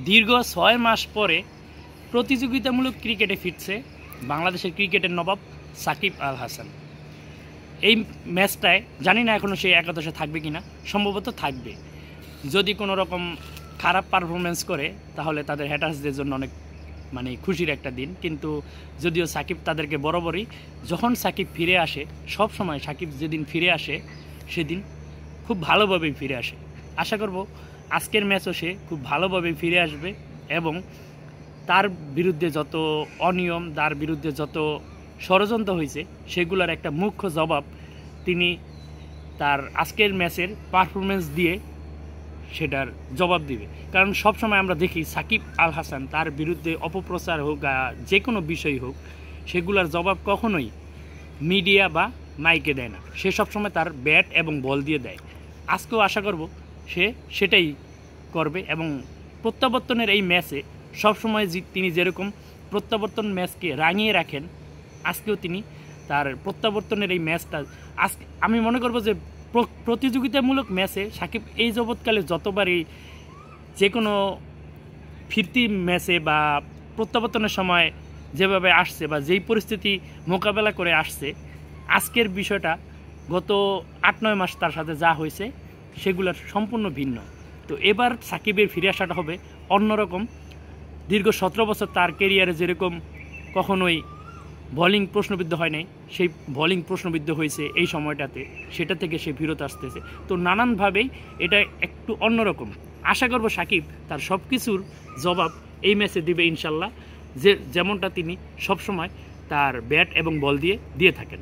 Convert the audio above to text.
দীর্ঘ ৬ মাস পরে প্রতিযোগিতামূলক ক্রিকেটে ফিরছে বাংলাদেশের ক্রিকেটের নবাব সাকিব আল হাসান। এই ম্যাচটায় জানি না এখনও সে একাদশে থাকবে কিনা, সম্ভবত থাকবে। যদি কোনো রকম খারাপ পারফরমেন্স করে তাহলে তাদের হ্যাটার্সদের জন্য অনেক খুশির একটা দিন। কিন্তু যদিও সাকিব তাদেরকে বরাবরই, যখন সাকিব ফিরে আসে, সব সময় সাকিব যেদিন ফিরে আসে সেদিন খুব ভালোভাবেই ফিরে আসে। আশা করব আজকের ম্যাচও সে খুব ভালোভাবে ফিরে আসবে এবং তার বিরুদ্ধে যত অনিয়ম, তার বিরুদ্ধে যত ষড়যন্ত্র হয়েছে সেগুলোর একটা মুখ্য জবাব তিনি তার আজকের ম্যাচের পারফরমেন্স দিয়ে সেটার জবাব দিবে। কারণ সবসময় আমরা দেখি সাকিব আল হাসান তার বিরুদ্ধে অপপ্রচার হোক, যে কোনো বিষয় হোক, সেগুলোর জবাব কখনোই মিডিয়া বা মাইকে দেয় না। সে সবসময় তার ব্যাট এবং বল দিয়ে দেয়। আজকেও আশা করব সে সেটাই করবে এবং প্রত্যাবর্তনের এই ম্যাচে সবসময় তিনি যেরকম প্রত্যাবর্তন ম্যাচকে রাঙিয়ে রাখেন, আজকেও তিনি তার প্রত্যাবর্তনের এই ম্যাচটা আমি মনে করব যে প্রতিযোগিতামূলক ম্যাচে সাকিব এই জগৎকালে যতবারই যে কোনো ফিরতি ম্যাচে বা প্রত্যাবর্তনের সময় যেভাবে আসছে বা যেই পরিস্থিতি মোকাবেলা করে আসছে, আজকের বিষয়টা গত ৮-৯ মাস তার সাথে যা হয়েছে সেগুলোর সম্পূর্ণ ভিন্ন। তো এবার সাকিবের ফিরে আসাটা হবে অন্যরকম। দীর্ঘ ১৭ বছর তার ক্যারিয়ারে যেরকম কখনোই বোলিং প্রশ্নবিদ্ধ হয় নাই, সেই বোলিং প্রশ্নবিদ্ধ হয়েছে এই সময়টাতে, সেটা থেকে সে ফিরত আসতেছে। তো নানানভাবেই এটা একটু অন্যরকম। আশা করব সাকিব তার সব কিছুর জবাব এই ম্যাচে দিবে ইনশাল্লাহ, যেমনটা তিনি সবসময় তার ব্যাট এবং বল দিয়ে থাকেন।